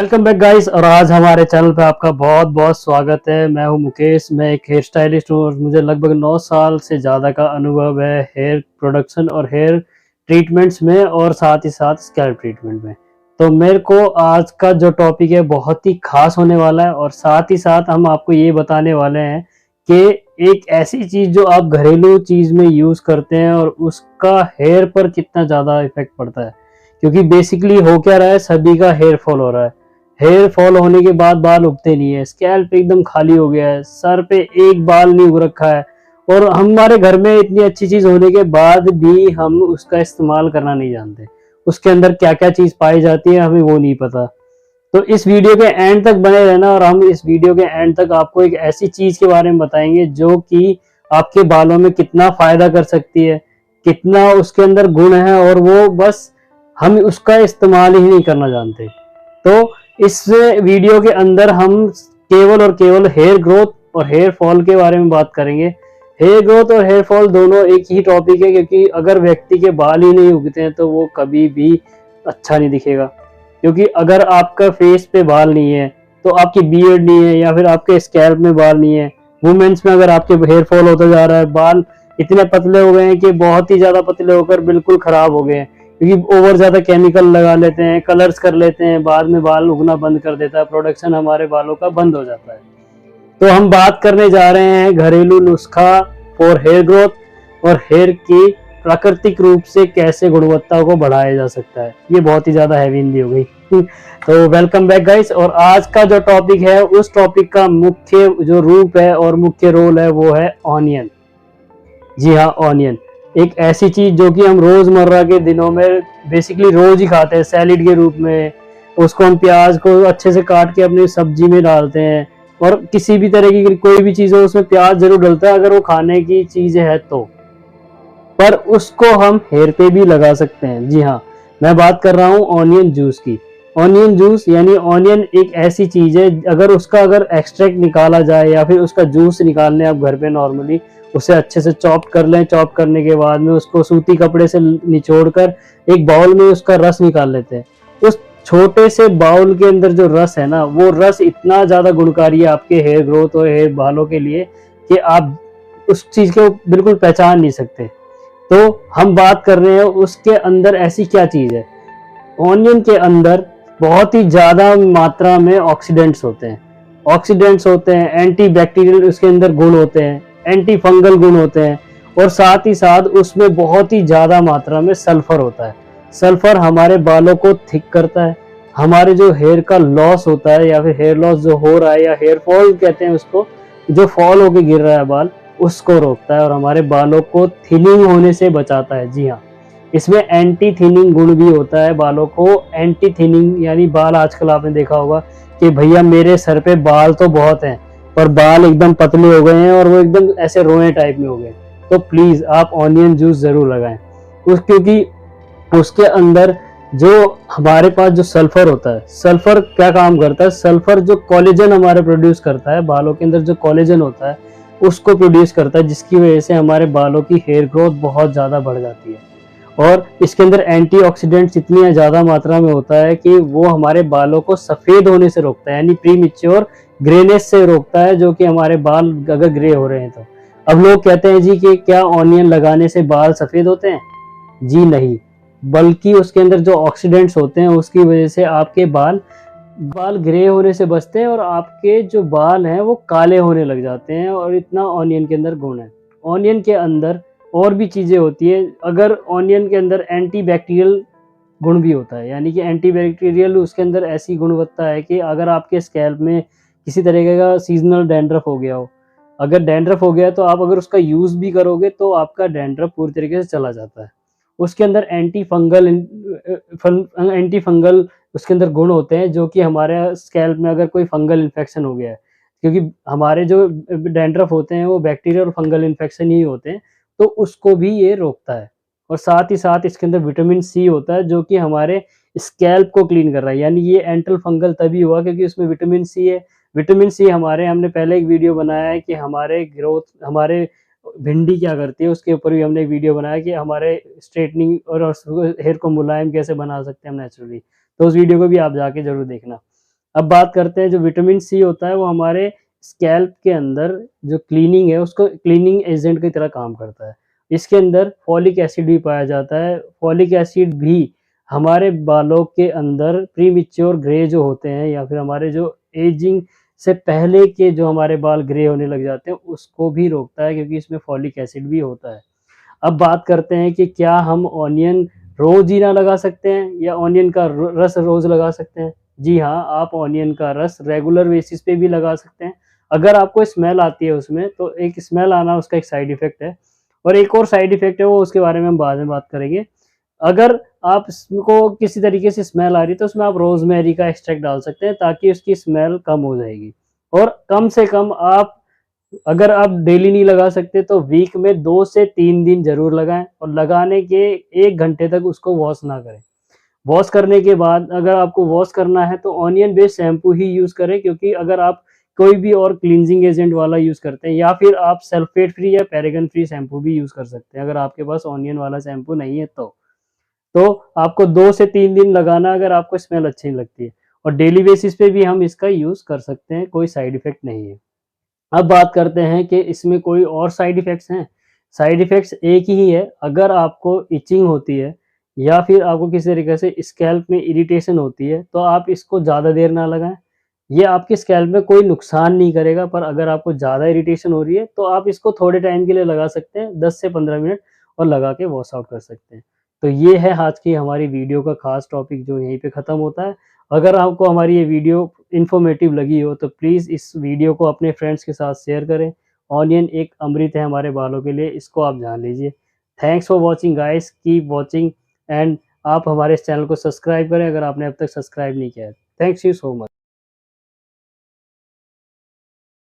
Welcome back guys. और आज हमारे चैनल पे आपका बहुत बहुत स्वागत है। मैं हूं मुकेश, मैं एक हेयर स्टाइलिस्ट हूं और मुझे लगभग 9 साल से ज़्यादा का अनुभव है हेयर प्रोडक्शन और हेयर ट्रीटमेंट्स में और साथ ही साथ स्कैल्प ट्रीटमेंट में। तो मेरे को आज का जो टॉपिक है बहुत ही खास होने वाला है और साथ ही साथ हम आपको ये बताने वाले हैं कि एक ऐसी चीज़ जो आप घरेलू चीज़ में यूज़ करते हैं और उसका हेयर पर कितना ज़्यादा इफेक्ट पड़ता है। क्योंकि बेसिकली हो क्या रहा है, सभी का हेयर फॉल हो रहा है। हेयर फॉल होने के बाद बाल उगते नहीं है, स्कैल्प एकदम खाली हो गया है, सर पे एक बाल नहीं उग रखा है और हमारे घर में इतनी अच्छी चीज होने के बाद भी हम उसका इस्तेमाल करना नहीं जानते। उसके अंदर क्या क्या चीज पाई जाती है हमें वो नहीं पता। तो इस वीडियो के एंड तक बने रहना और हम इस वीडियो के एंड तक आपको एक ऐसी चीज के बारे में बताएंगे जो कि आपके बालों में कितना फायदा कर सकती है, कितना उसके अंदर गुण है और वो बस हम उसका इस्तेमाल ही नहीं करना जानते। तो इस वीडियो के अंदर हम केवल और केवल हेयर ग्रोथ और हेयर फॉल के बारे में बात करेंगे। हेयर ग्रोथ और हेयर फॉल दोनों एक ही टॉपिक है, क्योंकि अगर व्यक्ति के बाल ही नहीं उगते हैं तो वो कभी भी अच्छा नहीं दिखेगा। क्योंकि अगर आपका फेस पे बाल नहीं है तो आपकी बियर्ड नहीं है या फिर आपके स्कैल्प में बाल नहीं है, वुमेन्स में अगर आपके हेयर फॉल होता जा रहा है, बाल इतने पतले हो गए हैं कि बहुत ही ज्यादा पतले होकर बिल्कुल खराब हो गए हैं, क्योंकि ओवर ज्यादा केमिकल लगा लेते हैं, कलर्स कर लेते हैं, बाद में बाल उगना बंद कर देता है, प्रोडक्शन हमारे बालों का बंद हो जाता है। तो हम बात करने जा रहे हैं घरेलू नुस्खा फॉर हेयर ग्रोथ और हेयर की प्राकृतिक रूप से कैसे गुणवत्ता को बढ़ाया जा सकता है। ये बहुत ही ज्यादा हैवी हिंदी हो गई। तो वेलकम बैक गाइस। और आज का जो टॉपिक है उस टॉपिक का मुख्य जो रूप है और मुख्य रोल है वो है ऑनियन। जी हाँ, ऑनियन एक ऐसी चीज जो कि हम रोजमर्रा के दिनों में बेसिकली रोज ही खाते हैं सैलिड के रूप में। उसको हम प्याज को अच्छे से काट के अपनी सब्जी में डालते हैं और किसी भी तरह की कोई भी चीज हो उसमें प्याज जरूर डलता है अगर वो खाने की चीज है तो। पर उसको हम हेयर पे भी लगा सकते हैं। जी हाँ, मैं बात कर रहा हूँ ऑनियन जूस की। ऑनियन जूस यानी ऑनियन एक ऐसी चीज है, अगर एक्सट्रैक्ट निकाला जाए या फिर उसका जूस निकालने आप घर पे नॉर्मली उसे अच्छे से चॉप कर लें। चॉप करने के बाद में उसको सूती कपड़े से निचोड़ कर एक बाउल में उसका रस निकाल लेते हैं। उस छोटे से बाउल के अंदर जो रस है ना, वो रस इतना ज्यादा गुणकारी है आपके हेयर ग्रोथ और हेयर बालों के लिए कि आप उस चीज को बिल्कुल पहचान नहीं सकते। तो हम बात कर रहे हैं उसके अंदर ऐसी क्या चीज है। ऑनियन के अंदर बहुत ही ज्यादा मात्रा में ऑक्सीडेंट्स होते हैं। ऑक्सीडेंट्स होते हैं, एंटी बैक्टीरियल उसके अंदर गुण होते हैं, एंटी फंगल गुण होते हैं और साथ ही साथ उसमें बहुत ही ज्यादा मात्रा में सल्फर होता है। सल्फर हमारे बालों को थिक करता है, हमारे जो हेयर का लॉस होता है या फिर हेयर लॉस जो हो रहा है या हेयर फॉल कहते हैं उसको, जो फॉल होके गिर रहा है बाल, उसको रोकता है और हमारे बालों को थिनिंग होने से बचाता है। जी हाँ, इसमें एंटी थिनिंग गुण भी होता है। बालों को एंटी थिनिंग यानी बाल आजकल आपने देखा होगा कि भैया मेरे सर पे बाल तो बहुत हैं पर बाल एकदम पतले हो गए हैं और वो एकदम ऐसे रोए टाइप में हो गए। तो प्लीज आप ऑनियन जूस जरूर लगाएं क्योंकि उसके अंदर जो हमारे पास जो सल्फर होता है, सल्फर क्या काम करता है, सल्फर जो कोलेजन हमारे प्रोड्यूस करता है, बालों के अंदर जो कोलेजन होता है उसको प्रोड्यूस करता है, जिसकी वजह से हमारे बालों की हेयर ग्रोथ बहुत ज्यादा बढ़ जाती है। और इसके अंदर एंटीऑक्सीडेंट्स इतनी ज्यादा मात्रा में होता है कि वो हमारे बालों को सफेद होने से रोकता है, यानी प्रीमेच्योर ग्रेनेस से रोकता है, जो कि हमारे बाल अगर ग्रे हो रहे हैं तो। अब लोग कहते हैं जी कि क्या ऑनियन लगाने से बाल सफेद होते हैं? जी नहीं, बल्कि उसके अंदर जो ऑक्सीडेंट्स होते हैं उसकी वजह से आपके बाल बाल ग्रे होने से बचते हैं और आपके जो बाल हैं वो काले होने लग जाते हैं। और इतना ऑनियन के अंदर गुण है। ऑनियन के अंदर और भी चीजें होती है। अगर ऑनियन के अंदर एंटी बैक्टीरियल गुण भी होता है, यानी कि एंटी बैक्टीरियल उसके अंदर ऐसी गुणवत्ता है कि अगर आपके स्कैल्प में किसी तरीके का सीजनल डैंड्रफ हो गया हो, अगर डैंड्रफ हो गया तो आप अगर उसका यूज भी करोगे तो आपका डैंड्रफ पूरी तरीके से चला जाता है। उसके अंदर एंटी फंगल उसके अंदर गुण होते हैं, जो कि हमारे स्कैल्प में अगर कोई फंगल इन्फेक्शन हो गया है, क्योंकि हमारे जो डैंड्रफ होते हैं वो बैक्टीरिया और फंगल इन्फेक्शन ही होते हैं, तो उसको भी ये रोकता है। और साथ ही साथ इसके अंदर विटामिन सी होता है जो कि हमारे स्कैल्प को क्लीन कर रहा है। यानी ये एंटल फंगल तभी हुआ क्योंकि उसमें विटामिन सी है। विटामिन सी हमने पहले एक वीडियो बनाया है कि हमारे भिंडी क्या करती है, उसके ऊपर भी हमने एक वीडियो बनाया कि हमारे स्ट्रेटनिंग और हेयर को मुलायम कैसे बना सकते हैं हम नेचुरली। तो उस वीडियो को भी आप जाके जरूर देखना। अब बात करते हैं, जो विटामिन सी होता है वो हमारे स्कैल्प के अंदर जो क्लीनिंग है उसको क्लीनिंग एजेंट की तरह काम करता है। इसके अंदर फॉलिक एसिड भी पाया जाता है। फॉलिक एसिड भी हमारे बालों के अंदर प्रीमैच्योर ग्रे जो होते हैं या फिर हमारे जो एजिंग से पहले के जो हमारे बाल ग्रे होने लग जाते हैं उसको भी रोकता है, क्योंकि इसमें फॉलिक एसिड भी होता है। अब बात करते हैं कि क्या हम ऑनियन रोज ही ना लगा सकते हैं या ऑनियन का रस रोज लगा सकते हैं? जी हाँ, आप ऑनियन का रस रेगुलर बेसिस पे भी लगा सकते हैं। अगर आपको स्मेल आती है उसमें, तो एक स्मेल आना उसका एक साइड इफेक्ट है, और एक और साइड इफेक्ट है वो उसके बारे में हम बाद में बात करेंगे। अगर आप इसको किसी तरीके से स्मेल आ रही है तो उसमें आप रोजमेरी का एक्सट्रैक्ट डाल सकते हैं, ताकि उसकी स्मेल कम हो जाएगी। और कम से कम आप, अगर आप डेली नहीं लगा सकते तो वीक में 2 से 3 दिन ज़रूर लगाएँ, और लगाने के 1 घंटे तक उसको वॉश ना करें। वॉश करने के बाद अगर आपको वॉश करना है तो ऑनियन बेस्ड शैम्पू ही यूज़ करें, क्योंकि अगर आप कोई भी और क्लींजिंग एजेंट वाला यूज़ करते हैं या फिर आप सल्फेट फ्री या पैरागन फ्री शैम्पू भी यूज़ कर सकते हैं, अगर आपके पास ऑनियन वाला शैम्पू नहीं है तो। तो आपको 2 से 3 दिन लगाना अगर आपको स्मेल अच्छी नहीं लगती है, और डेली बेसिस पे भी हम इसका यूज़ कर सकते हैं, कोई साइड इफ़ेक्ट नहीं है। अब बात करते हैं कि इसमें कोई और साइड इफ़ेक्ट्स हैं। साइड इफ़ेक्ट्स एक ही है, अगर आपको इचिंग होती है या फिर आपको किसी तरीके से स्कैल्प में इरिटेशन होती है, तो आप इसको ज़्यादा देर ना लगाएँ। ये आपके स्कैल्प में कोई नुकसान नहीं करेगा, पर अगर आपको ज़्यादा इरिटेशन हो रही है, तो आप इसको थोड़े टाइम के लिए लगा सकते हैं, 10 से 15 मिनट, और लगा के वॉश आउट कर सकते हैं। तो ये है आज की हमारी वीडियो का ख़ास टॉपिक, जो यहीं पे ख़त्म होता है। अगर आपको हमारी ये वीडियो इन्फॉर्मेटिव लगी हो तो प्लीज़ इस वीडियो को अपने फ्रेंड्स के साथ शेयर करें। ऑनियन एक अमृत है हमारे बालों के लिए, इसको आप जान लीजिए। Thanks for watching guys, keep watching, and आप हमारे इस चैनल को सब्सक्राइब करें अगर आपने अब तक सब्सक्राइब नहीं किया है। Thanks you so much.